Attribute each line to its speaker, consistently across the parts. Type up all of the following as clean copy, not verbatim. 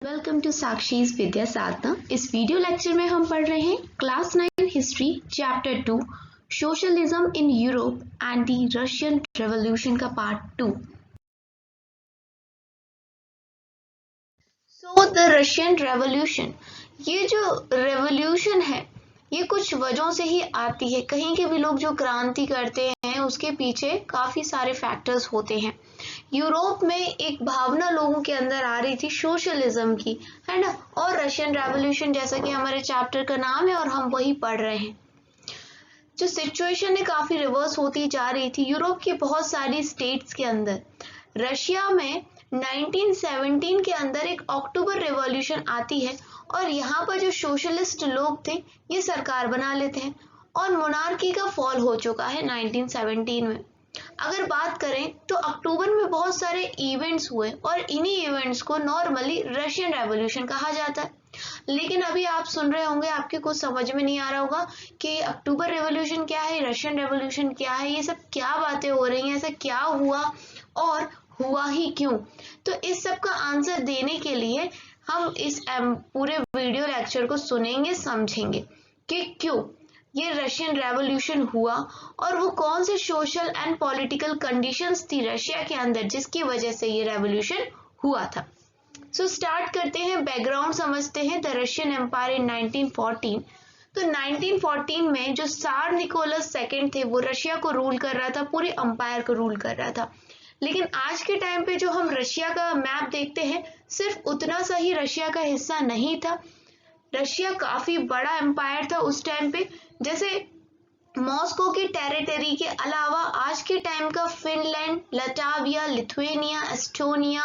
Speaker 1: Welcome to साक्षीज Vidya साधना। इस video lecture में हम पढ़ रहे हैं class 9 history chapter 2 socialism in Europe and the Russian revolution का part 2। So the Russian revolution, ये जो रेवोल्यूशन है ये कुछ वजहों से ही आती है। कहीं के भी लोग जो क्रांति करते हैं उसके पीछे काफी सारे फैक्टर्स होते हैं। यूरोप में एक भावना लोगों के अंदर आ रही थी सोशलिज्म की, है ना। और रशियन रेवोल्यूशन जैसा कि हमारे चैप्टर का नाम है और हम वही पढ़ रहे हैं। जो सिचुएशन है काफी रिवर्स होती जा रही थी यूरोप की बहुत सारी स्टेट्स के अंदर। रशिया में 1917 के अंदर एक अक्टूबर रेवोल्यूशन आती है और यहाँ पर जो सोशलिस्ट लोग थे ये सरकार बना लेते हैं और मोनार्की का फॉल हो चुका है 1917 में। अगर बात करें तो अक्टूबर में बहुत सारे इवेंट्स हुए और इन्हीं इवेंट्स को नॉर्मली रशियन रेवोल्यूशन कहा जाता है। लेकिन अभी आप सुन रहे होंगे, आपके कुछ समझ में नहीं आ रहा होगा कि अक्टूबर रेवोल्यूशन क्या है, रशियन रेवोल्यूशन क्या है, ये सब क्या बातें हो रही हैं, ऐसा क्या हुआ और हुआ ही क्यों। तो इस सब का आंसर देने के लिए हम इस पूरे वीडियो लेक्चर को सुनेंगे, समझेंगे कि क्यों ये रशियन रेवोल्यूशन हुआ और वो कौन से सोशल एंड पॉलिटिकल कंडीशंस थी रशिया के अंदर जिसकी वजह से ये रेवोल्यूशन हुआ था। सो स्टार्ट करते हैं, बैकग्राउंड समझते हैं। The Russian empire in 1914। तो 1914 में जो सार निकोलस सेकंड थे वो रशिया को रूल कर रहा था, पूरे एम्पायर को रूल कर रहा था। लेकिन आज के टाइम पे जो हम रशिया का मैप देखते हैं सिर्फ उतना सा ही रशिया का हिस्सा नहीं था। रशिया काफी बड़ा एम्पायर था उस टाइम पे। जैसे मॉस्को की टेरिटरी के अलावा आज के टाइम का Finland, Latvia, Lithuania, Estonia,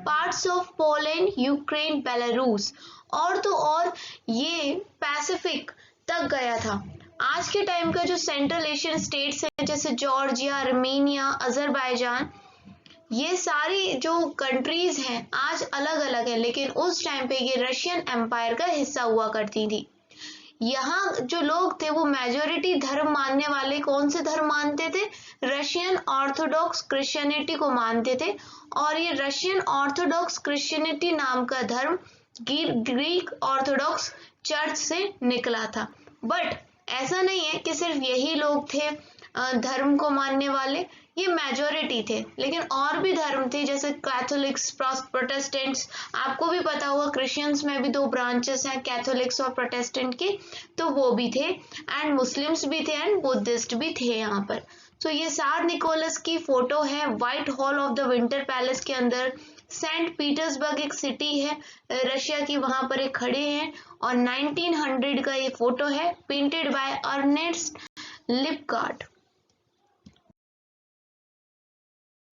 Speaker 1: parts of Poland, Ukraine, Belarus और तो और ये पैसिफिक तक गया था। आज के टाइम का जो सेंट्रल एशियन स्टेट्स हैं जैसे जॉर्जिया, आर्मेनिया, अजरबैजान, ये सारी जो कंट्रीज हैं आज अलग अलग है, लेकिन उस टाइम पे ये रशियन एम्पायर का हिस्सा हुआ करती थी। यहाँ जो लोग थे वो मेजोरिटी धर्म मानने वाले कौन से धर्म मानते थे? रशियन ऑर्थोडॉक्स क्रिश्चियनिटी को मानते थे। और ये रशियन ऑर्थोडॉक्स क्रिश्चियनिटी नाम का धर्म ग्रीक ऑर्थोडॉक्स चर्च से निकला था। बट ऐसा नहीं है कि सिर्फ यही लोग थे धर्म को मानने वाले, ये मेजोरिटी थे। लेकिन और भी धर्म थे जैसे कैथोलिक्स, प्रोटेस्टेंट्स। आपको भी पता होगा क्रिश्चियंस में भी दो ब्रांचेस हैं, कैथोलिक्स और प्रोटेस्टेंट के, तो वो भी थे। एंड मुस्लिम्स भी थे एंड बुद्धिस्ट भी थे यहाँ पर। तो ये सार निकोलस की फोटो है white hall of the winter palace के अंदर। सेंट पीटर्सबर्ग एक सिटी है रशिया की, वहां पर एक खड़े हैं और 1900 का ये फोटो है, पेंटेड बाय अर्नेस्ट लिपगार्ड।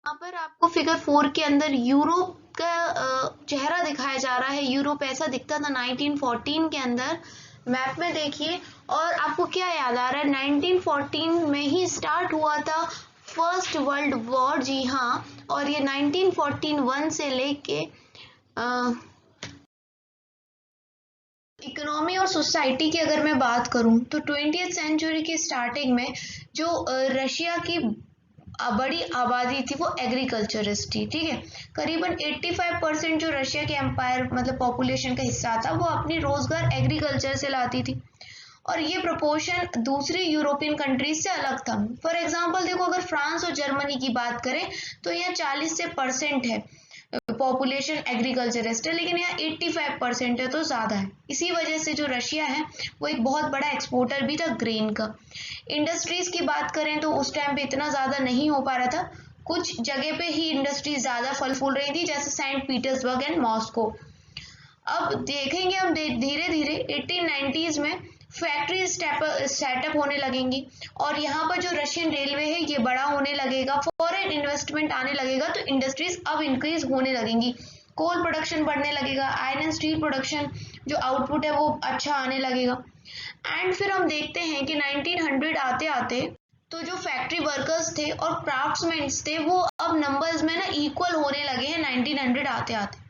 Speaker 1: यहाँ पर आपको फिगर 4 के अंदर यूरोप का चेहरा दिखाया जा रहा है। यूरोप ऐसा दिखता था 1914 के अंदर, मैप में देखिए। और आपको क्या याद आ रहा है, 1914 में ही स्टार्ट हुआ था फर्स्ट वर्ल्ड वॉर। जी हाँ, और ये 1941 से लेके इकोनॉमी और सोसाइटी की अगर मैं बात करूं तो 20th सेंचुरी की स्टार्टिंग में जो रशिया की बड़ी आबादी थी वो एग्रीकल्चरिस्ट थी, ठीक है। करीबन 85% जो रशिया के एम्पायर मतलब पॉपुलेशन का हिस्सा था वो अपनी रोजगार एग्रीकल्चर से लाती थी। और ये प्रोपोर्शन दूसरी यूरोपियन कंट्रीज से अलग था। फॉर एग्जांपल देखो, अगर फ्रांस और जर्मनी की बात करें तो यहाँ 40% है पॉपुलेशन एग्रीकल्चरिस्ट है, लेकिन यहाँ 85% है, तो ज्यादा है। इसी वजह से जो रशिया है वो एक बहुत बड़ा एक्सपोर्टर भी था ग्रेन का। इंडस्ट्रीज की बात करें तो उस टाइम पे इतना ज्यादा नहीं हो पा रहा था, कुछ जगह पे ही इंडस्ट्रीज ज्यादा फल फूल रही थी जैसे सेंट पीटर्सबर्ग एंड मॉस्को। अब देखेंगे हम धीरे धीरे 1890s में फैक्ट्री सेटअप होने लगेंगी और यहाँ पर जो रशियन रेलवे है ये बड़ा होने लगेगा, फॉरेन इन्वेस्टमेंट आने लगेगा, तो इंडस्ट्रीज अब इंक्रीज होने लगेंगी, कोल प्रोडक्शन बढ़ने लगेगा, आयरन एंड स्टील प्रोडक्शन जो आउटपुट है वो अच्छा आने लगेगा। एंड फिर हम देखते हैं कि 1900 आते आते तो जो फैक्ट्री वर्कर्स थे और क्राफ्ट्समैन थे वो अब नंबर्स में ना इक्वल होने लगे हैं 1900 आते आते।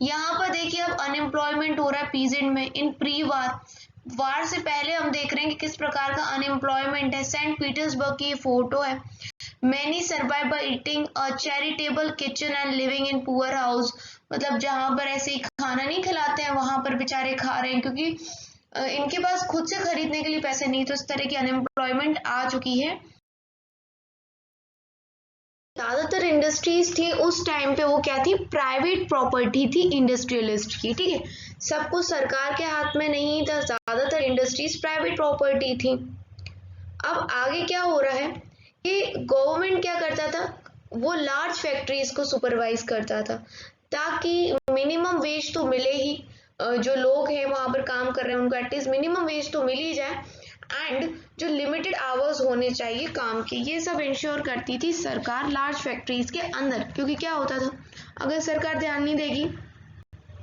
Speaker 1: यहाँ पर देखिए अब अनएम्प्लॉयमेंट हो रहा है पीजेंट में इन प्री वार से पहले हम देख रहे हैं कि किस प्रकार का अनएम्प्लॉयमेंट है। सेंट पीटर्सबर्ग की फोटो है। Many survive by eating a charitable kitchen and living in poor house. मतलब जहाँ पर ऐसे ही खाना नहीं खिलाते हैं वहां पर बेचारे खा रहे हैं, क्योंकि इनके पास खुद से खरीदने के लिए पैसे नहीं। तो इस तरह की अनएम्प्लॉयमेंट आ चुकी है। ज्यादातर इंडस्ट्रीज थी उस टाइम पे, वो क्या थी, प्राइवेट प्रॉपर्टी थी इंडस्ट्रियलिस्ट की, ठीक है। सब कुछ सरकार के हाथ में नहीं था, ज्यादातर इंडस्ट्रीज प्राइवेट प्रॉपर्टी थी। अब आगे क्या हो रहा है कि गवर्नमेंट क्या करता था, वो लार्ज फैक्ट्रीज को सुपरवाइज करता था, ताकि मिनिमम वेज तो मिले ही, जो लोग हैं वहां पर काम कर रहे हैं उनको एटलीस्ट मिनिमम वेज तो मिल ही जाए, एंड जो लिमिटेड आवर्स होने चाहिए काम के, ये सब इंश्योर करती थी सरकार लार्ज फैक्ट्रीज के अंदर। क्योंकि क्या होता था, अगर सरकार ध्यान नहीं देगी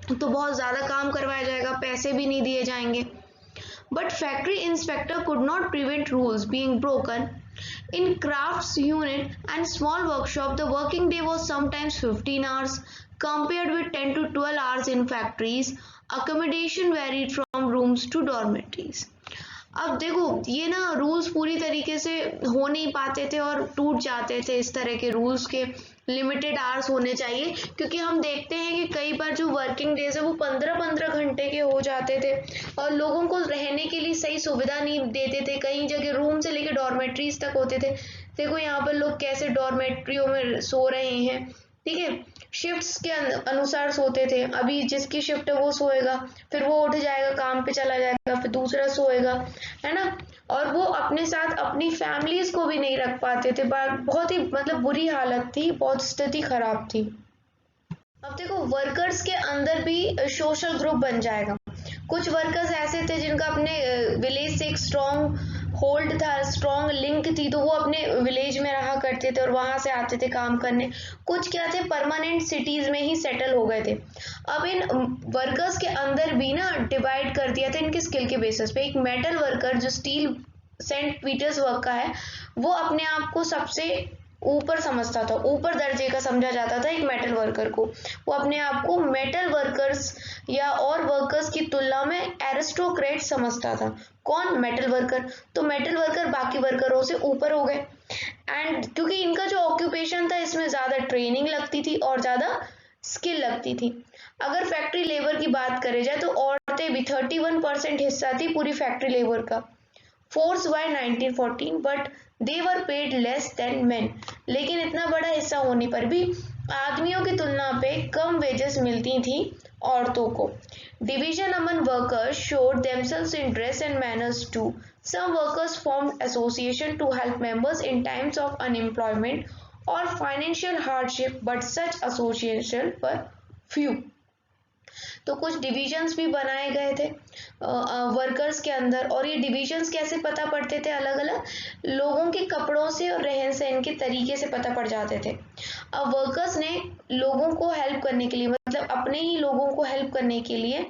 Speaker 1: तो बहुत ज़्यादा काम करवाया जाएगा, पैसे भी नहीं दिए जाएंगे। But factory inspector could not prevent rules being broken. In crafts unit and small workshop, the working day was sometimes 15 hours compared with 10 to 12 hours in factories. Accommodation varied from rooms to dormitories. अब देखो ये ना rules पूरी तरीके से हो नहीं पाते थे और टूट जाते थे, इस तरह के रूल्स के लिमिटेड आवर्स होने चाहिए। क्योंकि हम देखते हैं कि कई बार जो वर्किंग डेज है वो 15-15 घंटे के हो जाते थे और लोगों को रहने के लिए सही सुविधा नहीं देते थे। कई जगह रूम से लेकर डॉर्मेट्रीज तक होते थे। देखो यहाँ पर लोग कैसे डॉर्मेट्रियों में सो रहे हैं, ठीक है। शिफ्ट्स के अनुसार सोते थे। अभी जिसकी शिफ्ट है वो सोएगा, फिर वो उठ जाएगा, काम पे चला जाएगा, फिर दूसरा सोएगा, है ना। और वो अपने साथ अपनी फैमिलीज को भी नहीं रख पाते थे। बहुत ही मतलब बुरी हालत थी, बहुत स्थिति खराब थी। अब देखो वर्कर्स के अंदर भी सोशल ग्रुप बन जाएगा। कुछ वर्कर्स ऐसे थे जिनका अपने विलेज से एक स्ट्रॉन्ग होल्ड था, स्ट्रॉन्ग लिंक थी, तो वो अपने विलेज में रहा करते थे और वहां से आते थे काम करने। कुछ क्या थे, परमानेंट सिटीज में ही सेटल हो गए थे। अब इन वर्कर्स के अंदर भी ना डिवाइड कर दिया था इनके स्किल के बेसिस पे। एक मेटल वर्कर जो स्टील सेंट पीटर्सबर्ग का है, वो अपने आप को सबसे ऊपर समझता था, ऊपर दर्जे का समझा जाता था एक मेटल वर्कर को। वो अपने आप को मेटल वर्कर्स या और वर्कर्स की तुलना में एरिस्टोक्रेट समझता था। कौन, मेटल वर्कर। तो मेटल वर्कर बाकी वर्करों से ऊपर हो गए। एंड क्योंकि इनका जो ऑक्यूपेशन था इसमें ज्यादा ट्रेनिंग लगती थी और ज्यादा स्किल लगती थी। अगर फैक्ट्री लेबर की बात करें जाए तो औरतें भी 31% हिस्सा थी पूरी फैक्ट्री लेबर का। Force by 1914 but they were paid less than main. लेकिन इतना बड़ा हिस्सा होने पर भी आदमियों की तुलना पे कम वेजेस मिलती थी औरतों को। Division among workers showed themselves in dress and manners too. Some workers formed association to help members in times of unemployment और financial hardship, but such association were few. तो कुछ डिविजन्स भी बनाए गए थे वर्कर्स के अंदर। और ये डिविजन्स कैसे पता पड़ते थे, अलग अलग लोगों के कपड़ों से और रहन सहन के तरीके से पता पड़ जाते थे। अब वर्कर्स ने लोगों को हेल्प करने के लिए, मतलब अपने ही लोगों को हेल्प करने के लिए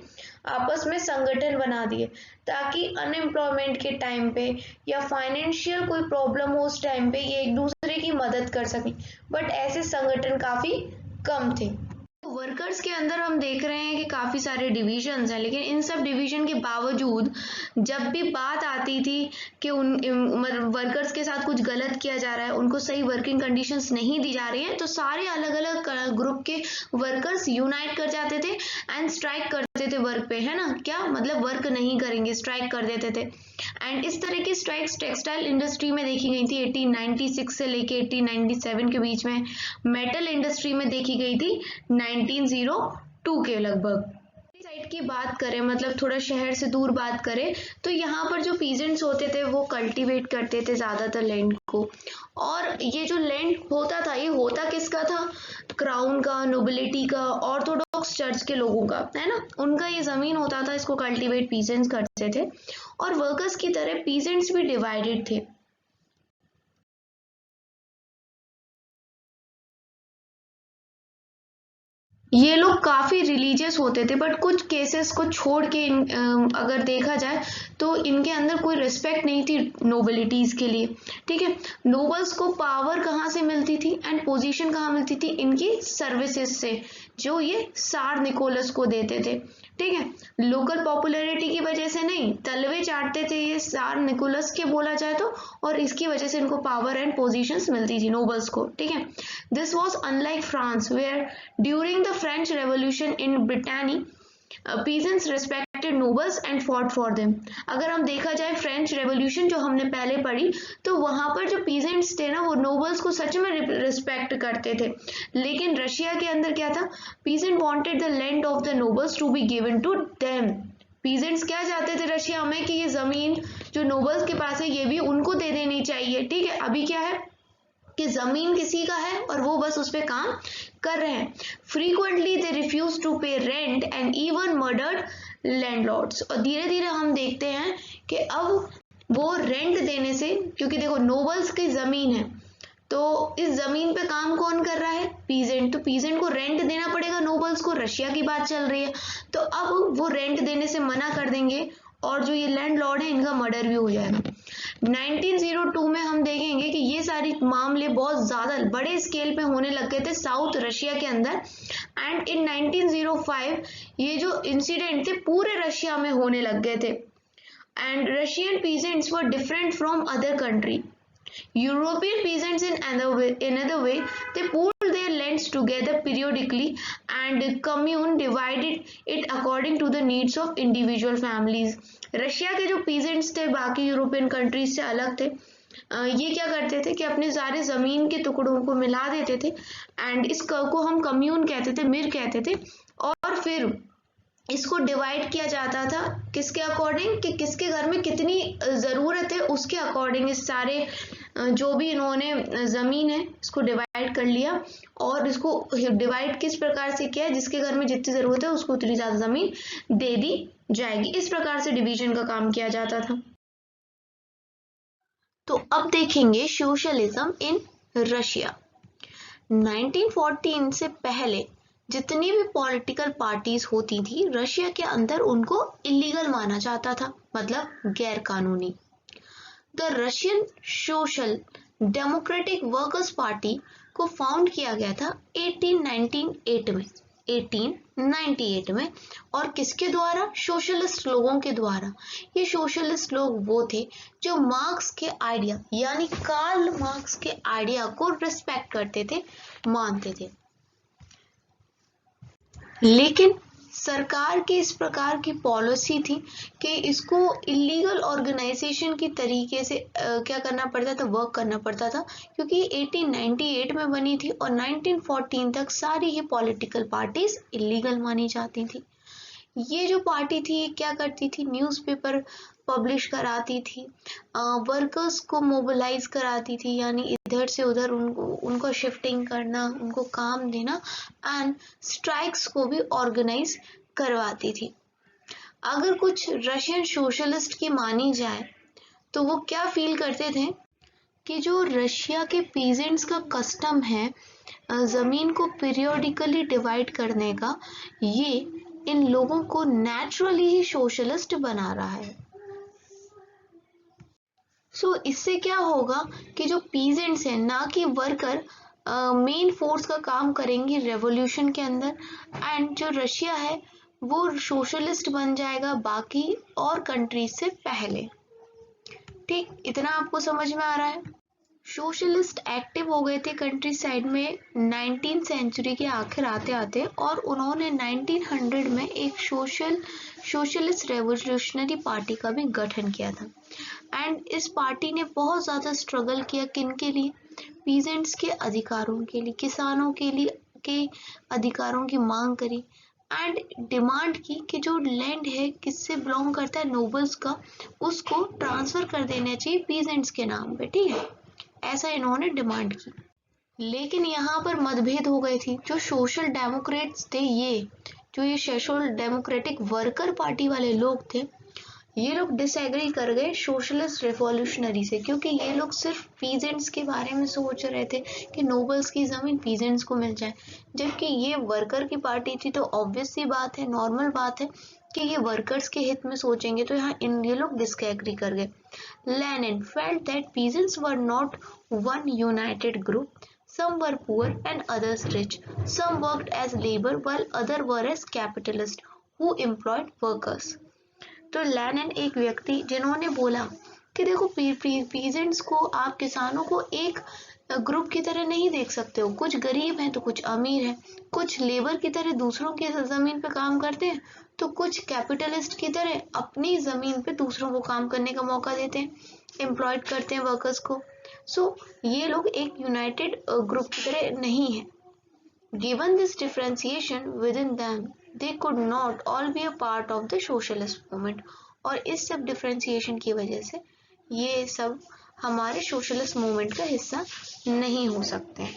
Speaker 1: आपस में संगठन बना दिए, ताकि अनएम्प्लॉयमेंट के टाइम पे या फाइनेंशियल कोई प्रॉब्लम हो उस टाइम पे ये एक दूसरे की मदद कर सकें। बट ऐसे संगठन काफी कम थे। वर्कर्स के अंदर हम देख रहे हैं कि काफ़ी सारे डिविजन्स हैं, लेकिन इन सब डिवीजन के बावजूद जब भी बात आती थी कि उन वर्कर्स के साथ कुछ गलत किया जा रहा है, उनको सही वर्किंग कंडीशंस नहीं दी जा रही हैं, तो सारे अलग अलग ग्रुप के वर्कर्स यूनाइट कर जाते थे एंड स्ट्राइक करते थे वर्क पे, है ना। क्या मतलब, वर्क नहीं करेंगे, स्ट्राइक कर देते थे। एंड इस तरह की स्ट्राइक्स टेक्सटाइल इंडस्ट्री में देखी गई थी 1896 से लेके 1897 के बीच में। मेटल इंडस्ट्री में देखी गई थी 1902 के लगभग। साइड की बात करें, मतलब थोड़ा शहर से दूर बात करें, तो यहाँ पर जो पीजेंट्स होते थे वो कल्टीवेट करते थे ज्यादातर लैंड को। और ये जो लैंड होता था, ये होता किसका था, क्राउन का, नोबिलिटी का, ऑर्थोडॉक्स चर्च के लोगों का, है ना। उनका ये जमीन होता था, इसको कल्टीवेट पीजेंट्स करते थे। और वर्कर्स की तरह पीजेंट्स भी डिवाइडेड थे। ये लोग काफी रिलीजियस होते थे, बट कुछ केसेस को छोड़ के अगर देखा जाए तो इनके अंदर कोई रिस्पेक्ट नहीं थी नोबिलिटीज के लिए, ठीक है। नोबल्स को पावर कहाँ से मिलती थी एंड पोजीशन कहाँ मिलती थी, इनकी सर्विसेज से, जो ये सार निकोलस को देते थे। ठीक है, लोकल पॉपुलैरिटी की वजह से नहीं, तलवे चाटते थे ये सार निकोलस के बोला जाए तो, और इसकी वजह से इनको पावर एंड पोजीशंस मिलती थी नोबल्स को। ठीक है, this was unlike France where during the French revolution in Brittany peasants respected nobles and fought for them। अगर हम देखा जाए फ्रेंच रेवोल्यूशन जो हमने पहले पढ़ी, तो वहां पर जो पीजेंट्स थे ना, वो नोबल्स को सच में रिस्पेक्ट करते थे। लेकिन रशिया के अंदर क्या था, peasant wanted the land of the nobles to be given to them. Peasants क्या चाहते थे रशिया में कि ये जमीन जो नोबल्स के पास है ये भी उनको दे देनी चाहिए। ठीक है, अभी क्या है कि जमीन किसी का है और वो बस उस पर काम कर रहे हैं। फ्रीक्वेंटली दे रिफ्यूज टू पे rent and even murdered landlords. और धीरे धीरे हम देखते हैं कि अब वो रेंट देने से, क्योंकि देखो नोबल्स की जमीन है तो इस जमीन पे काम कौन कर रहा है, पीजेंट। तो पीजेंट को रेंट देना पड़ेगा नोबल्स को, रशिया की बात चल रही है, तो अब वो रेंट देने से मना कर देंगे और जो ये लैंडलॉर्ड है इनका मर्डर भी हो जाएगा। 1902 में हम देखेंगे कि ये सारी मामले बहुत ज्यादा बड़े स्केल पे होने लग गए थे साउथ रशिया के अंदर। एंड इन 1905 ये जो इंसिडेंट थे पूरे रशिया में होने लग गए थे। And Russian peasants were different from other country. European peasants in another way, they pooled their lands together periodically and commune divided it according to the needs of individual families। Russia के जो peasants थे बाकी European countries से अलग थे। ये क्या करते थे कि अपने सारे जमीन के टुकड़ों को मिला देते थे एंड इस को हम कम्यून कहते थे, मिर कहते थे, और फिर इसको डिवाइड किया जाता था किसके अकॉर्डिंग, कि किसके घर में कितनी ज़रूरत है उसके अकॉर्डिंग इस सारे जो भी इन्होंने ज़मीन है इसको डिवाइड कर लिया। और इसको डिवाइड किस प्रकार से किया, जिसके घर में जितनी ज़रूरत है उसको उतनी ज़्यादा ज़मीन दे दी जाएगी। इस प्रकार से डिवीजन का काम किया जाता था। तो अब देखेंगे सोशलिज्म इन रशिया। 1914 से पहले जितनी भी पॉलिटिकल पार्टीज होती थी रशिया के अंदर उनको इलीगल माना जाता था, मतलब गैर कानूनी। The Russian social democratic workers party को फाउंड किया गया था 1898 में। और किसके द्वारा, सोशलिस्ट लोगों के द्वारा। ये सोशलिस्ट लोग वो थे जो मार्क्स के आइडिया यानी कार्ल मार्क्स के आइडिया को रिस्पेक्ट करते थे, मानते थे। लेकिन सरकार की इस प्रकार की पॉलिसी थी कि इसको इलीगल ऑर्गेनाइजेशन की तरीके से क्या करना पड़ता था, वर्क करना पड़ता था, क्योंकि 1898 में बनी थी और 1914 तक सारी ही पॉलिटिकल पार्टीज इलीगल मानी जाती थी। ये जो पार्टी थी ये क्या करती थी, न्यूज़पेपर पब्लिश कराती थी, वर्कर्स को मोबिलाइज कराती थी, यानी इधर से उधर उनको शिफ्टिंग करना, उनको काम देना, एंड स्ट्राइक्स को भी ऑर्गेनाइज करवाती थी। अगर कुछ रशियन सोशलिस्ट की मानी जाए तो वो क्या फील करते थे कि जो रशिया के पीजेंट्स का कस्टम है ज़मीन को पीरियोडिकली डिवाइड करने का, ये इन लोगों को नेचुरली ही सोशलिस्ट बना रहा है। इससे क्या होगा कि जो पीजेंट्स हैं ना कि वर्कर मेन फोर्स का काम करेंगे रेवोल्यूशन के अंदर, एंड जो रशिया है वो सोशलिस्ट बन जाएगा बाकी और कंट्रीज से पहले। ठीक, इतना आपको समझ में आ रहा है। सोशलिस्ट एक्टिव हो गए थे कंट्री साइड में 19th सेंचुरी के आखिर आते आते, और उन्होंने 1900 में एक सोशलिस्ट रेवोल्यूशनरी पार्टी का भी गठन किया था। एंड इस पार्टी ने बहुत ज़्यादा स्ट्रगल किया, किन के लिए, पीजेंट्स के अधिकारों के लिए, किसानों के लिए के अधिकारों की मांग करी एंड डिमांड की कि जो लैंड है किससे बिलोंग करता है, नोबल्स का, उसको ट्रांसफर कर देना चाहिए पीजेंट्स के नाम पे। ठीक है, ऐसा इन्होंने डिमांड की। लेकिन यहाँ पर मतभेद हो गई थी। जो सोशल डेमोक्रेट्स थे, ये जो ये सोशल डेमोक्रेटिक वर्कर पार्टी वाले लोग थे, ये लोग डिसएग्री कर गए सोशलिस्ट रिवॉल्यूशनरी से, क्योंकि ये लोग सिर्फ पीजेंट्स के बारे में सोच रहे थे कि नोबल्स की जमीन पीजेंट्स को मिल जाए, जबकि ये वर्कर की पार्टी थी। तो ऑब्वियस सी बात है, नॉर्मल बात है कि ये वर्कर्स के हित में सोचेंगे, तो यहाँ ये लोग डिसएग्री कर गए। Lenin felt that peasants were not one United group, Some were poor and others rich. Some worked as labor while others were as capitalists who employed workers. तो लेनिन एक व्यक्ति जिन्होंने बोला कि देखो पीजेंट्स को, आप किसानों को एक ग्रुप की तरह नहीं देख सकते हो, कुछ गरीब हैं तो कुछ अमीर हैं, कुछ लेबर की तरह दूसरों की जमीन पे काम करते हैं तो कुछ कैपिटलिस्ट की तरह अपनी जमीन पे दूसरों को काम करने का मौका देते हैं, एम्प्लॉयड करते हैं वर्कर्स को। सो ये लोग एक यूनाइटेड ग्रुप की तरह नहीं है। Given this differentiation with in them they could not all be a part of the socialist movement। और इस सब डिफरेंशिएशन की वजह से ये सब हमारे सोशलिस्ट मूवमेंट का हिस्सा नहीं हो सकते हैं।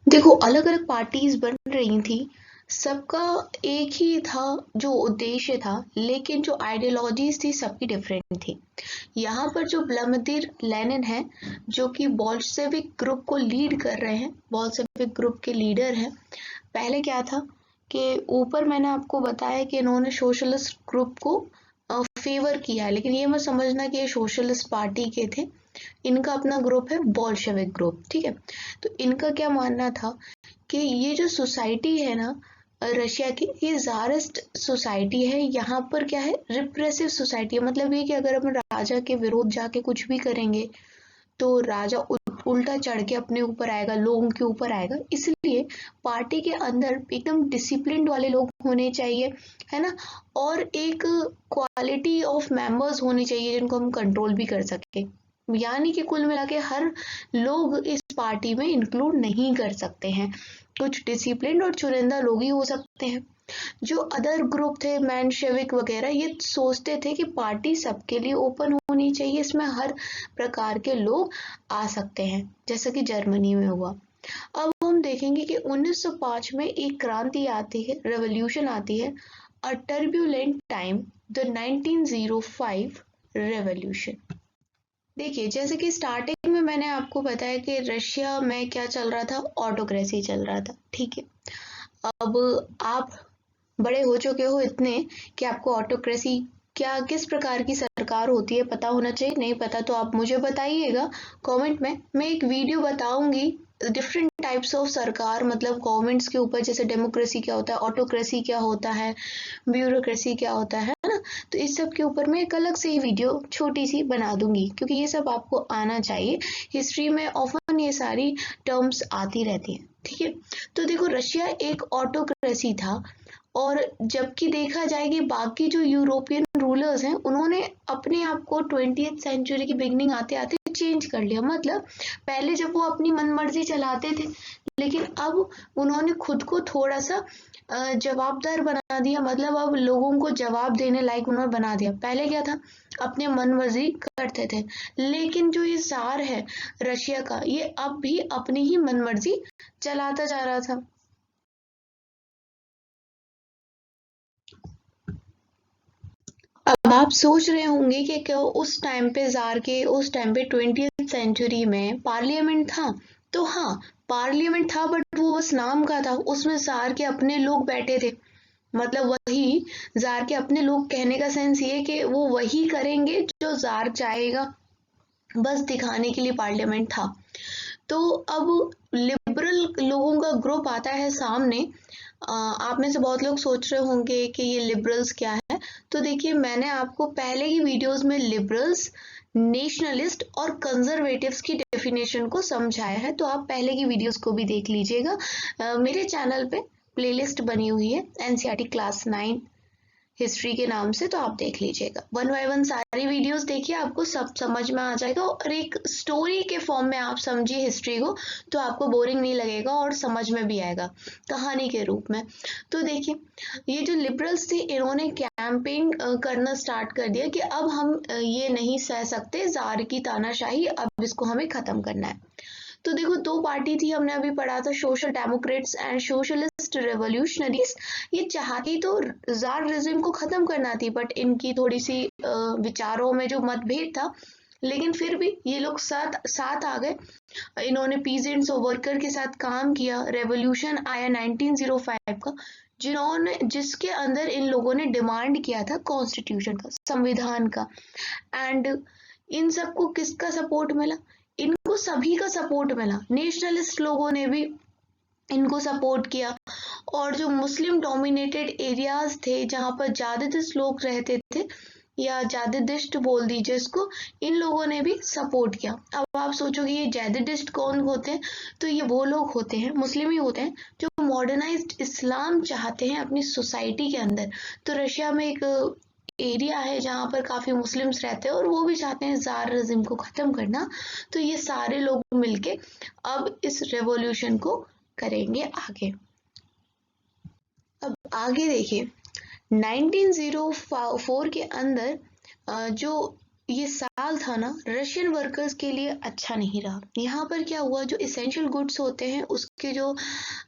Speaker 1: देखो अलग अलग पार्टीज बन रही थी, सबका एक ही था जो उद्देश्य था, लेकिन जो आइडियोलॉजीज थी सबकी डिफरेंट थी। यहाँ पर जो व्लादिमीर लेनिन है जो कि बोल्शेविक ग्रुप को लीड कर रहे हैं, बोल्शेविक ग्रुप के लीडर हैं। पहले क्या था कि ऊपर मैंने आपको बताया कि इन्होंने सोशलिस्ट ग्रुप को फेवर किया है, लेकिन ये मत समझना कि ये सोशलिस्ट पार्टी के थे, इनका अपना ग्रुप है बोल्शेविक ग्रुप, ठीक है। तो इनका क्या मानना था कि ये जो सोसाइटी है ना रशिया की, ये ज़ारिस्ट सोसाइटी है, यहाँ पर क्या है रिप्रेसिव सोसाइटी है। मतलब ये कि अगर हम राजा के विरोध जाके कुछ भी करेंगे तो राजा उल्टा चढ़ के अपने ऊपर आएगा, लोगों के ऊपर आएगा। इसलिए पार्टी के अंदर एकदम डिसिप्लिन वाले लोग होने चाहिए, है ना, और एक क्वालिटी ऑफ मेंबर्स होनी चाहिए जिनको हम कंट्रोल भी कर सके। यानी कि कुल मिला के हर लोग इस पार्टी में इंक्लूड नहीं कर सकते हैं, कुछ डिसिप्लिन और चुनिंदा लोग ही हो सकते हैं। जो अदर ग्रुप थे मेंशेविक वगैरह, ये सोचते थे कि पार्टी सबके लिए ओपन होनी चाहिए, इसमें हर प्रकार के लोग आ सकते हैं, जैसा कि जर्मनी में हुआ। अब हम देखेंगे कि 1905 में एक क्रांति आती है, रेवोल्यूशन आती है, अ टर्ब्यूलेंट टाइम, द 1905 रेवोल्यूशन। देखिए जैसे कि स्टार्टिंग में मैंने आपको बताया कि रशिया में क्या चल रहा था, ऑटोक्रेसी चल रहा था, ठीक है। अब आप बड़े हो चुके हो इतने कि आपको ऑटोक्रेसी क्या किस प्रकार की सरकार होती है पता होना चाहिए। नहीं पता तो आप मुझे बताइएगा कमेंट में, मैं एक वीडियो बताऊंगी डिफरेंट टाइप्स ऑफ सरकार, मतलब गवर्नमेंट्स के ऊपर, जैसे डेमोक्रेसी क्या होता है, ऑटोक्रेसी क्या होता है, ब्यूरोक्रेसी क्या होता है ना। तो इस सब के ऊपर मैं एक अलग से ही वीडियो छोटी सी बना दूंगी, क्योंकि ये सब आपको आना चाहिए। हिस्ट्री में ऑफन ये सारी टर्म्स आती रहती हैं, ठीक है। तो देखो रशिया एक ऑटोक्रेसी था, और जबकि देखा जाए कि बाकी जो यूरोपियन रूलर्स हैं उन्होंने अपने आप को 20th सेंचुरी की बिगनिंग आते आते चेंज कर लिया। मतलब पहले जब वो अपनी मनमर्जी चलाते थे, लेकिन अब उन्होंने खुद को थोड़ा सा जवाबदार बना दिया, मतलब अब लोगों को जवाब देने लायक उन्होंने बना दिया। पहले क्या था, अपने मनमर्जी करते थे, लेकिन जो ये जार है रशिया का, ये अब भी अपनी ही मनमर्जी चलाता जा रहा था। अब आप सोच रहे होंगे कि क्या उस टाइम पे जार के, उस टाइम पे 20th सेंचुरी में पार्लियामेंट था। तो हाँ पार्लियामेंट था, बट वो बस नाम का था, उसमें जार के अपने लोग बैठे थे। मतलब वही जार के अपने लोग, कहने का सेंस ये कि वो वही करेंगे जो जार चाहेगा, बस दिखाने के लिए पार्लियामेंट था। तो अब लिबरल लोगों का ग्रुप आता है सामने। आप में से बहुत लोग सोच रहे होंगे कि ये लिबरल्स क्या है। तो देखिए मैंने आपको पहले की वीडियोस में लिबरल्स, नेशनलिस्ट और कंजर्वेटिव्स की डेफिनेशन को समझाया है, तो आप पहले की वीडियोस को भी देख लीजिएगा। मेरे चैनल पे प्लेलिस्ट बनी हुई है एनसीईआरटी क्लास 9 हिस्ट्री के नाम से, तो आप देख लीजिएगा। 1 बाय 1 सारी वीडियोस देखिए, आपको सब समझ में आ जाएगा, और एक स्टोरी के फॉर्म में आप समझिए हिस्ट्री को, तो आपको बोरिंग नहीं लगेगा और समझ में भी आएगा कहानी के रूप में। तो देखिए ये जो लिबरल्स थे, इन्होंने कैंपेन करना स्टार्ट कर दिया कि अब हम ये नहीं सह सकते जार की तानाशाही, अब इसको हमें खत्म करना है। तो देखो दो पार्टी थी, हमने अभी पढ़ा था, social Democrats and socialist revolutionaries. ये चाहती तो जार रिजिम को खत्म करना थी, बट इनकी थोड़ी सी विचारों में जो मतभेद था, लेकिन फिर भी ये लोग साथ आ गए। इन्होंने पीजेंट्स और वर्कर के साथ काम किया। रेवोल्यूशन आया 1905 का, जिसके अंदर इन लोगों ने डिमांड किया था कॉन्स्टिट्यूशन का, संविधान का। एंड इन सबको किसका सपोर्ट मिला? इनको सभी का सपोर्ट मिला, नेशनलिस्ट लोगों ने भी इनको सपोर्ट किया, और जो मुस्लिम डोमिनेटेड एरियाज थे जहाँ पर ज्यादातर लोग रहते थे, या ज्यादिस्ट बोल दीजिए इसको, इन लोगों ने भी सपोर्ट किया। अब आप सोचोगे ये ज्यादिस्ट कौन होते हैं, तो ये वो लोग होते हैं, मुस्लिम ही होते हैं, जो मॉडर्नाइज्ड इस्लाम चाहते हैं अपनी सोसाइटी के अंदर। तो रशिया में एक एरिया है जहाँ पर काफी मुस्लिम्स रहते हैं और वो भी चाहते हैं जार रजिम को खत्म करना। तो ये सारे लोग मिलके अब इस रेवोल्यूशन को करेंगे आगे। अब आगे देखिए 1904 के अंदर जो ये साल था ना, रशियन वर्कर्स के लिए अच्छा नहीं रहा। यहाँ पर क्या हुआ, जो इसेंशियल गुड्स होते हैं उसके जो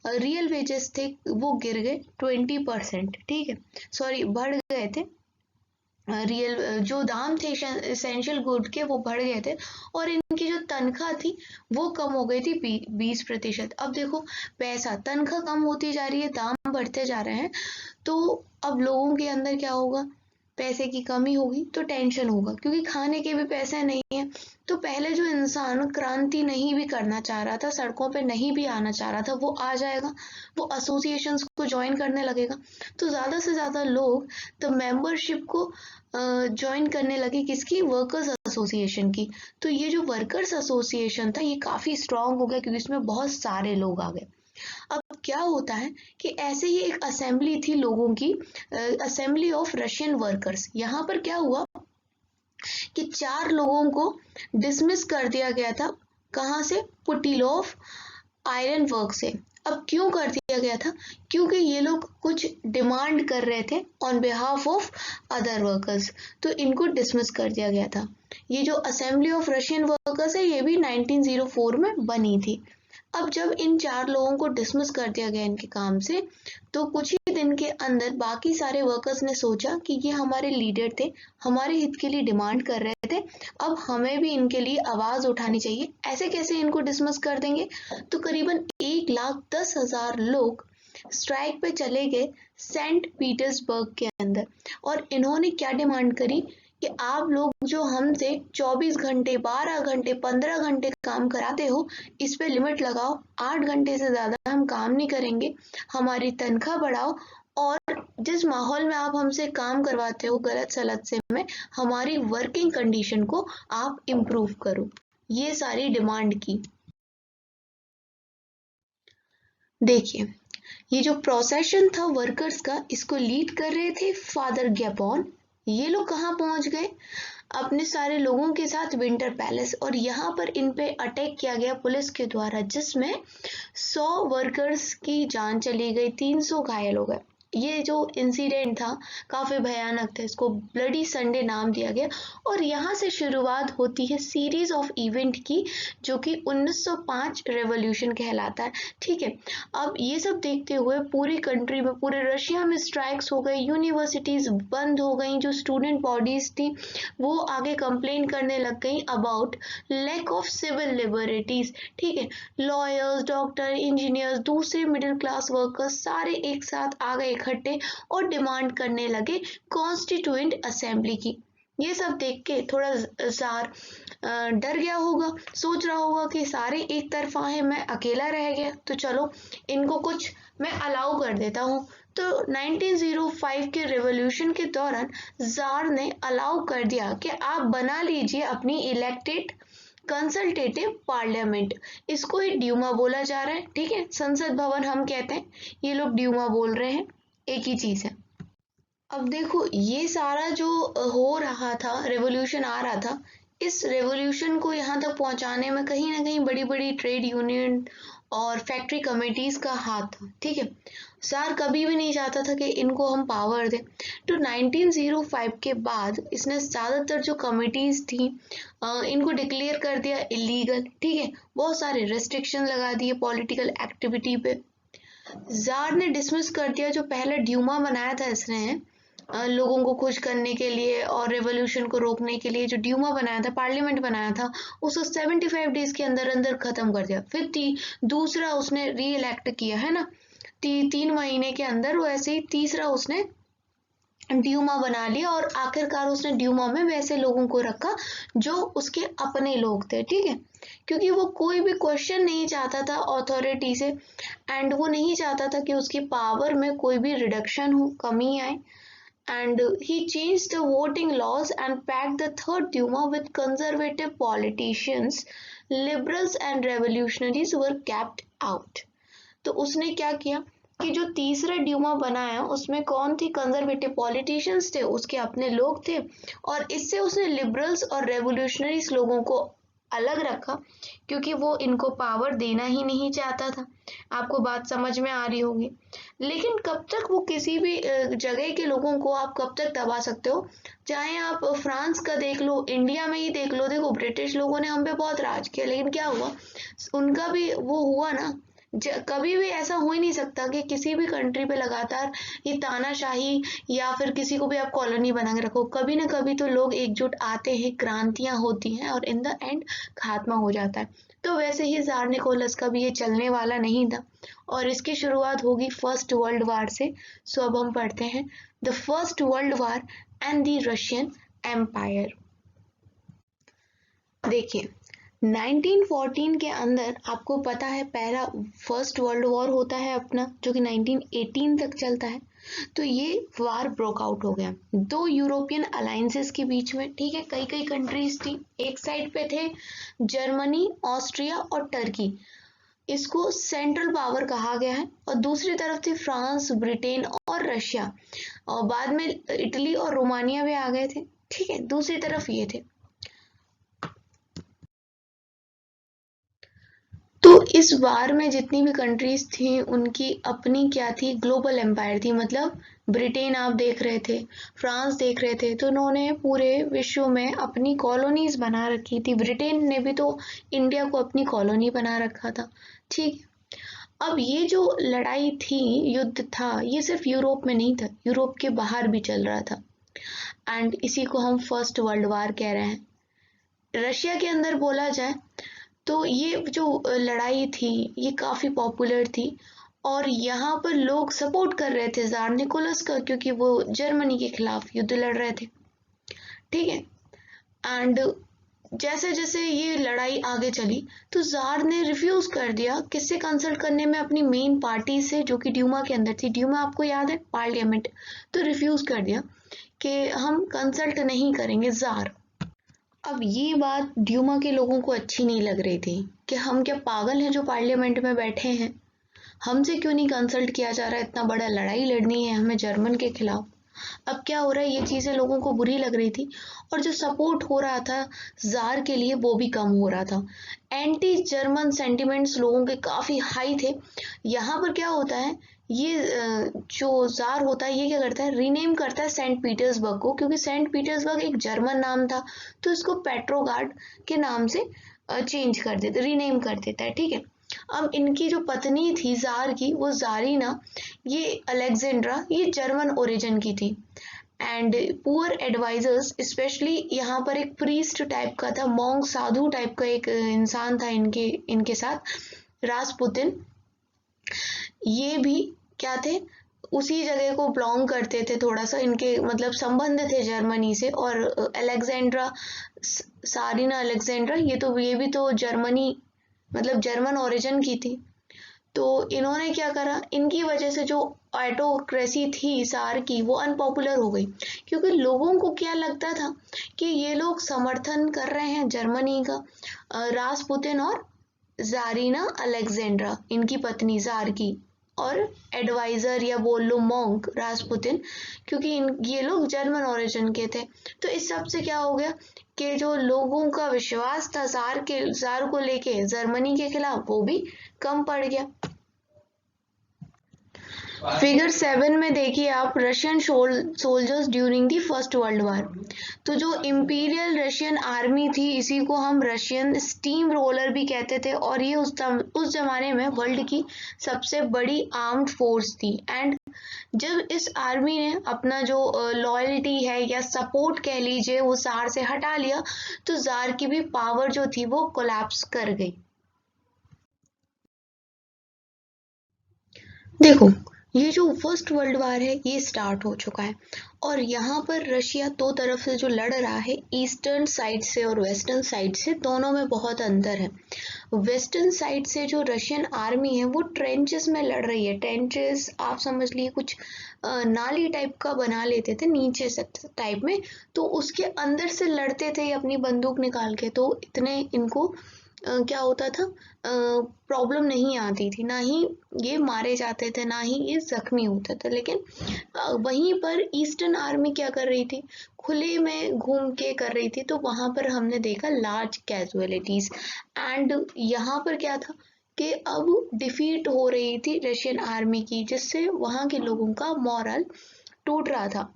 Speaker 1: रियल वेजेस थे वो गिर गए 20%, ठीक है, सॉरी बढ़ गए थे। रियल जो दाम थे एसेंशियल गुड के वो बढ़ गए थे, और इनकी जो तनख्वाह थी वो कम हो गई थी 20%। अब देखो पैसा, तनख्वाह कम होती जा रही है, दाम बढ़ते जा रहे हैं, तो अब लोगों के अंदर क्या होगा, पैसे की कमी होगी तो टेंशन होगा, क्योंकि खाने के भी पैसे नहीं है। तो पहले जो इंसान क्रांति नहीं भी करना चाह रहा था, सड़कों पे नहीं भी आना चाह रहा था, वो आ जाएगा, वो एसोसिएशंस को ज्वाइन करने लगेगा। तो ज़्यादा से ज़्यादा लोग तो मेंबरशिप को ज्वाइन करने लगे, किसकी, वर्कर्स एसोसिएशन की। तो ये जो वर्कर्स एसोसिएशन था ये काफ़ी स्ट्रांग हो गया, क्योंकि इसमें बहुत सारे लोग आ गए। अब क्या होता है कि ऐसे ही एक असेंबली थी लोगों की, असेंबली ऑफ रशियन वर्कर्स। यहाँ पर क्या हुआ कि 4 लोगों को डिसमिस कर दिया गया था, कहाँ से, पुटिलोव आयरन वर्क से। अब क्यों कर दिया गया था, क्योंकि ये लोग कुछ डिमांड कर रहे थे on behalf of other workers, तो इनको डिसमिस कर दिया गया था। ये जो असेंबली ऑफ रशियन वर्कर्स है ये भी 1904 में बनी थी। अब जब इन 4 लोगों को डिसमिस कर दिया गया इनके काम से, तो कुछ ही दिन के अंदर बाकी सारे वर्कर्स ने सोचा कि ये हमारे लीडर थे, हमारे हित के लिए डिमांड कर रहे थे, अब हमें भी इनके लिए आवाज उठानी चाहिए, ऐसे कैसे इनको डिसमिस कर देंगे। तो करीबन 1,10,000 लोग स्ट्राइक पे चले गए सेंट पीटर्सबर्ग के अंदर, और इन्होंने क्या डिमांड करी कि आप लोग जो हमसे 24 घंटे, 12 घंटे, 15 घंटे काम कराते हो, इस पे लिमिट लगाओ, 8 घंटे से ज़्यादा हम काम नहीं करेंगे, हमारी तनख्वाह बढ़ाओ, और जिस माहौल में आप हमसे काम करवाते हो गलत सलत से में, हमारी वर्किंग कंडीशन को आप इम्प्रूव करो। ये सारी डिमांड की। देखिए ये जो प्रोसेशन था वर्कर्स का, इसको लीड कर रहे थे फादर गैबॉन। ये लोग कहाँ पहुंच गए, अपने सारे लोगों के साथ विंटर पैलेस, और यहाँ पर इन पे अटैक किया गया पुलिस के द्वारा, जिसमें 100 वर्कर्स की जान चली गई, 300 घायल हो गए। ये जो इंसिडेंट था काफी भयानक था, इसको ब्लडी संडे नाम दिया गया, और यहाँ से शुरुआत होती है सीरीज ऑफ इवेंट की, जो कि 1905 रेवोल्यूशन कहलाता है, ठीक है। अब ये सब देखते हुए पूरी कंट्री में, पूरे रशिया में स्ट्राइक्स हो गए, यूनिवर्सिटीज बंद हो गई, जो स्टूडेंट बॉडीज थी वो आगे कंप्लेन करने लग गई about lack of civil liberties, ठीक है। लॉयर्स, डॉक्टर, इंजीनियर्स, दूसरे मिडिल क्लास वर्कर्स सारे एक साथ आ गए इकट्ठे, और डिमांड करने लगे कॉन्स्टिट्यूएंट असेंबली की। ये सब देख के थोड़ा जार डर गया होगा, सोच रहा होगा कि सारे एक तरफा है, मैं अकेला रह गया, तो चलो इनको कुछ मैं अलाउ कर देता हूँ। तो 1905 के रेवोल्यूशन के दौरान जार ने अलाउ कर दिया कि आप बना लीजिए अपनी इलेक्टेड कंसल्टेटिव पार्लियामेंट, इसको ही ड्यूमा बोला जा रहा है, ठीक है, संसद भवन हम कहते हैं, ये लोग ड्यूमा बोल रहे हैं, एक ही चीज है। अब देखो ये सारा जो हो रहा था, रेवोल्यूशन आ रहा था, इस रेवोल्यूशन को यहाँ तक पहुंचाने में कहीं ना कहीं बड़ी बड़ी ट्रेड यूनियन और फैक्ट्री कमेटीज का हाथ था, ठीक है। जार कभी भी नहीं चाहता था कि इनको हम पावर दें। तो 1905 के बाद इसने ज़्यादातर जो कमिटीज थी इनको डिक्लेयर कर दिया इलीगल, ठीक है, बहुत सारे रेस्ट्रिक्शन लगा दिए पॉलिटिकल एक्टिविटी पे। जार ने डिसमिस कर दिया जो पहले ड्यूमा बनाया था इसने लोगों को खुश करने के लिए और रेवोल्यूशन को रोकने के लिए, जो ड्यूमा बनाया था, पार्लियामेंट बनाया था, उसको 75 डेज के अंदर अंदर खत्म कर दिया। फिर दूसरा उसने री इलेक्ट किया है ना, 3 महीने के अंदर, वो ऐसे ही तीसरा उसने ड्यूमा बना लिया और आखिरकार उसने ड्यूमा में वैसे लोगों को रखा जो उसके अपने लोग थे, ठीक है, क्योंकि वो कोई भी क्वेश्चन नहीं चाहता था अथॉरिटी से, एंड वो नहीं चाहता था कि उसकी पावर में कोई भी रिडक्शन हो, कमी आए। And he changed the voting laws and packed the third Duma with conservative politicians. Liberals and revolutionaries were kept out. तो उसने क्या किया कि जो तीसरा ड्यूमा बनाया उसमें कौन थी, कंजर्वेटिव पॉलिटिशियंस थे, उसके अपने लोग थे, और इससे उसने लिबरल्स और रेवोल्यूशनरीज लोगों को अलग रखा क्योंकि वो इनको पावर देना ही नहीं चाहता था। आपको बात समझ में आ रही होगी। लेकिन कब तक वो किसी भी जगह के लोगों को आप कब तक दबा सकते हो? चाहे आप फ्रांस का देख लो, इंडिया में ही देख लो, देखो ब्रिटिश लोगों ने हम पे बहुत राज किया, लेकिन क्या हुआ, उनका भी वो हुआ ना। कभी भी ऐसा हो ही नहीं सकता कि किसी भी कंट्री पे लगातार ये तानाशाही या फिर किसी को भी आप कॉलोनी बना के रखो। कभी ना कभी तो लोग एकजुट आते हैं, क्रांतियां होती हैं और इन द एंड खात्मा हो जाता है। तो वैसे ही ज़ार निकोलस का भी ये चलने वाला नहीं था और इसकी शुरुआत होगी फर्स्ट वर्ल्ड वार से। सो अब हम पढ़ते हैं the first world war and the Russian empire. देखिए 1914 के अंदर आपको पता है पहला फर्स्ट वर्ल्ड वॉर होता है अपना, जो कि 1918 तक चलता है। तो ये वार ब्रोक आउट हो गया दो यूरोपियन अलायंसेस के बीच में, ठीक है। कई कई कंट्रीज थी, एक साइड पे थे जर्मनी, ऑस्ट्रिया और टर्की, इसको सेंट्रल पावर कहा गया है, और दूसरी तरफ थी फ्रांस, ब्रिटेन और रशिया, और बाद में इटली और रोमानिया भी आ गए थे, ठीक है। दूसरी तरफ ये थे। तो इस वार में जितनी भी कंट्रीज थी उनकी अपनी क्या थी, ग्लोबल एम्पायर थी। मतलब ब्रिटेन आप देख रहे थे, फ्रांस देख रहे थे, तो उन्होंने पूरे विश्व में अपनी कॉलोनीज बना रखी थी। ब्रिटेन ने भी तो इंडिया को अपनी कॉलोनी बना रखा था, ठीक। अब ये जो लड़ाई थी, युद्ध था, ये सिर्फ यूरोप में नहीं था, यूरोप के बाहर भी चल रहा था, एंड इसी को हम फर्स्ट वर्ल्ड वार कह रहे हैं। रशिया के अंदर बोला जाए तो ये जो लड़ाई थी ये काफी पॉपुलर थी, और यहाँ पर लोग सपोर्ट कर रहे थे ज़ार निकोलस का, क्योंकि वो जर्मनी के खिलाफ युद्ध लड़ रहे थे, ठीक है। एंड जैसे जैसे ये लड़ाई आगे चली तो ज़ार ने रिफ्यूज कर दिया किससे कंसल्ट करने में, अपनी मेन पार्टी से जो कि ड्यूमा के अंदर थी। ड्यूमा आपको याद है, पार्लियामेंट। तो रिफ्यूज कर दिया कि हम कंसल्ट नहीं करेंगे ज़ार। अब ये बात ड्यूमा के लोगों को अच्छी नहीं लग रही थी कि हम क्या पागल हैं जो पार्लियामेंट में बैठे हैं, हमसे क्यों नहीं कंसल्ट किया जा रहा है, इतना बड़ा लड़ाई लड़नी है हमें जर्मन के खिलाफ। अब क्या हो रहा है, ये चीज़ें लोगों को बुरी लग रही थी, और जो सपोर्ट हो रहा था जार के लिए वो भी कम हो रहा था। एंटी जर्मन सेंटिमेंट्स लोगों के काफ़ी हाई थे। यहाँ पर क्या होता है, ये जो जार होता है ये क्या करता है, रीनेम करता है सेंट पीटर्सबर्ग को, क्योंकि सेंट पीटर्सबर्ग एक जर्मन नाम था, तो इसको पेट्रोगार्ड के नाम से चेंज कर देता, रीनेम कर देता है, ठीक है। अब इनकी जो पत्नी थी जार की, वो जारीना, ये अलेक्जेंड्रा, ये जर्मन ओरिजिन की थी। एंड पुअर एडवाइजर्स, स्पेशली यहाँ पर एक प्रीस्ट टाइप का था, मॉन्क साधु टाइप का एक इंसान था इनके इनके साथ, रासपुतिन। ये भी क्या थे, उसी जगह को बिलोंग करते थे, थोड़ा सा इनके मतलब संबंध थे जर्मनी से। और अलेक्जेंड्रा, सारिना अलेक्जेंड्रा, ये भी तो जर्मनी मतलब जर्मन ओरिजिन की थी। तो इन्होंने क्या करा, इनकी वजह से जो ऑटोक्रेसी थी सार की वो अनपॉपुलर हो गई, क्योंकि लोगों को क्या लगता था कि ये लोग समर्थन कर रहे हैं जर्मनी का, रासपुतिन और जारीना अलेक्जेंड्रा, इनकी पत्नी जार की, और एडवाइजर या बोल लो मॉन्क रासपुतिन, क्योंकि ये लोग जर्मन ओरिजिन के थे। तो इस सब से क्या हो गया कि जो लोगों का विश्वास था जार को लेके जर्मनी के खिलाफ, वो भी कम पड़ गया। फिगर 7 में देखिए आप, Russian soldiers during the first world वार। तो जो इंपीरियल रशियन आर्मी थी इसी को हम रशियन स्टीम रोलर भी कहते थे, और ये उस जमाने में वर्ल्ड की सबसे बड़ी आर्म्ड फोर्स थी। एंड जब इस आर्मी ने अपना जो लॉयल्टी है या सपोर्ट कह लीजिए वो जार से हटा लिया, तो जार की भी पावर जो थी वो कोलैप्स कर गई। देखो ये जो फर्स्ट वर्ल्ड वार है ये स्टार्ट हो चुका है और यहाँ पर रशिया दो तरफ से जो लड़ रहा है, ईस्टर्न साइड से और वेस्टर्न साइड से, दोनों में बहुत अंतर है। वेस्टर्न साइड से जो रशियन आर्मी है वो ट्रेंचेस में लड़ रही है। ट्रेंचेस आप समझ लिए कुछ नाली टाइप का बना लेते थे नीचे से टाइप में, तो उसके अंदर से लड़ते थे अपनी बंदूक निकाल के, तो इतने इनको क्या होता था, प्रॉब्लम नहीं आती थी, ना ही ये मारे जाते थे, ना ही ये जख्मी होते थे। लेकिन वहीं पर ईस्टर्न आर्मी क्या कर रही थी, खुले में घूम के कर रही थी, तो वहां पर हमने देखा लार्ज कैजुअलिटीज। एंड यहाँ पर क्या था कि अब डिफीट हो रही थी रशियन आर्मी की, जिससे वहां के लोगों का मॉरल टूट रहा था।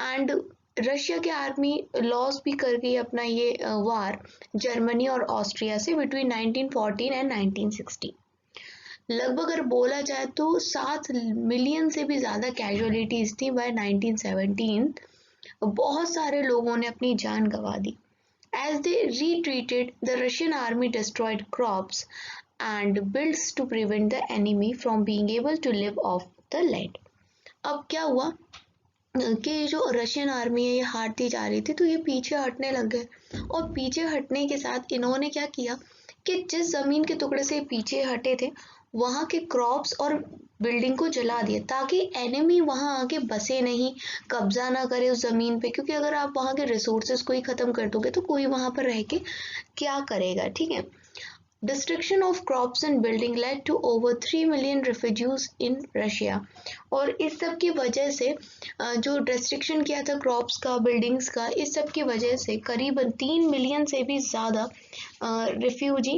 Speaker 1: एंड रशिया की आर्मी लॉस भी कर गई अपना ये वार जर्मनी और ऑस्ट्रिया से बिटवीन 1914 एंड 1916। लगभग अगर बोला जाए तो 7 मिलियन से भी ज़्यादा कैजुअलिटीज थी बाय 1917। बहुत सारे लोगों ने अपनी जान गंवा दी। As they retreated, the Russian army destroyed crops and builds to prevent the enemy from being able to live off the land. अब क्या हुआ कि जो रशियन आर्मी है ये हारती जा रही थी, तो ये पीछे हटने लग गए। और पीछे हटने के साथ इन्होंने क्या किया कि जिस जमीन के टुकड़े से पीछे हटे थे वहां के क्रॉप्स और बिल्डिंग को जला दिया, ताकि एनिमी वहां आके बसे नहीं, कब्जा ना करे उस जमीन पे। क्योंकि अगर आप वहां के रिसोर्सेज को ही खत्म कर दोगे तो कोई वहां पर रह के क्या करेगा, ठीक है। Destruction of crops and building led to over 3 million refugees in Russia। और इस सब की वजह से जो डिस्ट्रक्शन किया था क्रॉप्स का, बिल्डिंग्स का, इस सब की वजह से करीबन 3 मिलियन से भी ज़्यादा रिफ्यूजी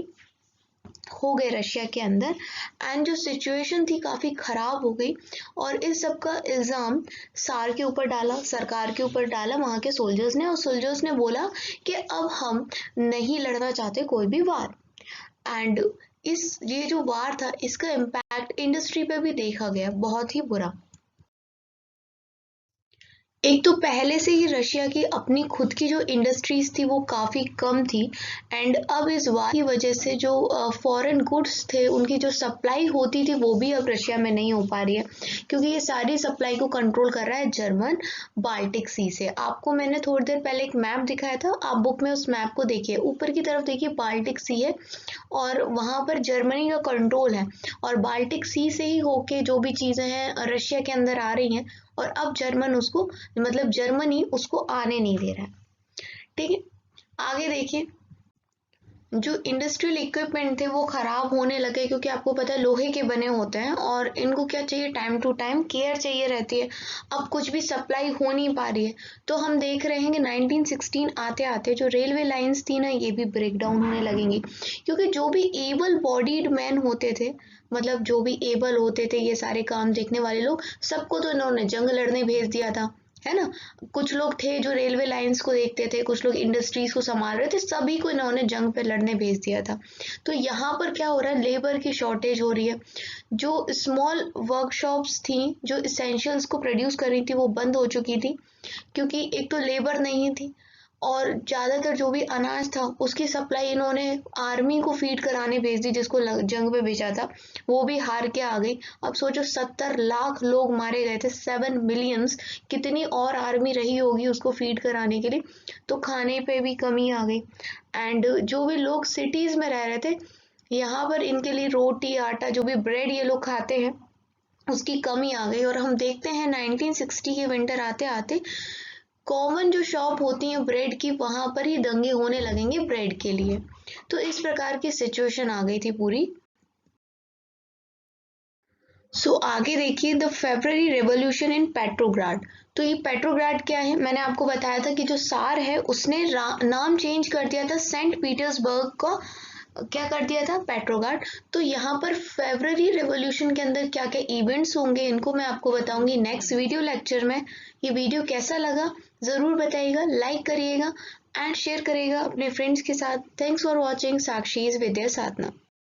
Speaker 1: हो गए रशिया के अंदर। एंड जो सिचुएशन थी काफ़ी ख़राब हो गई और इस सब का इल्ज़ाम सार के ऊपर डाला, सरकार के ऊपर डाला वहाँ के सोल्जर्स ने। और सोल्जर्स ने बोला कि अब हम नहीं लड़ना चाहते कोई भी वार। एंड ये जो वार था इसका इम्पैक्ट इंडस्ट्री पे भी देखा गया, बहुत ही बुरा। एक तो पहले से ही रशिया की अपनी खुद की जो इंडस्ट्रीज थी वो काफ़ी कम थी। एंड अब इस वार की वजह से जो फॉरेन गुड्स थे उनकी जो सप्लाई होती थी वो भी अब रशिया में नहीं हो पा रही है, क्योंकि ये सारी सप्लाई को कंट्रोल कर रहा है जर्मन बाल्टिक सी से। आपको मैंने थोड़ी देर पहले एक मैप दिखाया था, आप बुक में उस मैप को देखिए, ऊपर की तरफ देखिए बाल्टिक सी है और वहाँ पर जर्मनी का कंट्रोल है। और बाल्टिक सी से ही होके जो भी चीज़ें हैं रशिया के अंदर आ रही हैं, और अब जर्मनी उसको आने नहीं दे रहा है, ठीक है। आगे देखिए, जो इंडस्ट्रियल इक्विपमेंट थे वो खराब होने लगे, क्योंकि आपको पता है लोहे के बने होते हैं और इनको क्या चाहिए, टाइम टू टाइम केयर चाहिए रहती है। अब कुछ भी सप्लाई हो नहीं पा रही है, तो हम देख रहे हैं कि 1916 आते आते जो रेलवे लाइंस थी ना ये भी ब्रेक डाउन होने लगेंगी। क्योंकि जो भी एबल बॉडीड मैन होते थे, मतलब जो भी एबल होते थे ये सारे काम देखने वाले लोग, सबको तो इन्होंने जंग लड़ने भेज दिया था, है ना। कुछ लोग थे जो रेलवे लाइंस को देखते थे, कुछ लोग इंडस्ट्रीज को संभाल रहे थे, सभी को इन्होंने जंग पे लड़ने भेज दिया था। तो यहाँ पर क्या हो रहा है, लेबर की शॉर्टेज हो रही है। जो स्मॉल वर्कशॉप्स थी जो इसेंशियल्स को प्रोड्यूस कर रही थी वो बंद हो चुकी थी, क्योंकि एक तो लेबर नहीं थी और ज़्यादातर जो भी अनाज था उसकी सप्लाई इन्होंने आर्मी को फीड कराने भेज दी, जिसको जंग पे भेजा था, वो भी हार के आ गई। अब सोचो 70 लाख लोग मारे गए थे, 7 मिलियंस, कितनी और आर्मी रही होगी उसको फीड कराने के लिए, तो खाने पे भी कमी आ गई। एंड जो भी लोग सिटीज़ में रह रहे थे यहाँ पर इनके लिए रोटी आटा जो भी ब्रेड ये लोग खाते हैं उसकी कमी आ गई। और हम देखते हैं 1960 के विंटर आते आते कॉमन जो शॉप होती है ब्रेड की वहां पर ही दंगे होने लगेंगे ब्रेड के लिए। तो इस प्रकार की सिचुएशन आ गई थी पूरी। आगे देखिए the February revolution in Petrograd. तो ये पेट्रोग्राड क्या है, मैंने आपको बताया था कि जो सार है उसने नाम चेंज कर दिया था सेंट पीटर्सबर्ग का, क्या कर दिया था, पेट्रोग्राड। तो यहाँ पर फेब्रुअरी रेवोल्यूशन के अंदर क्या क्या इवेंट्स होंगे इनको मैं आपको बताऊंगी नेक्स्ट वीडियो लेक्चर में। ये वीडियो कैसा लगा ज़रूर बताइएगा, लाइक करिएगा एंड शेयर करिएगा अपने फ्रेंड्स के साथ। Thanks for watching Sakshi's Vidya Sadhana.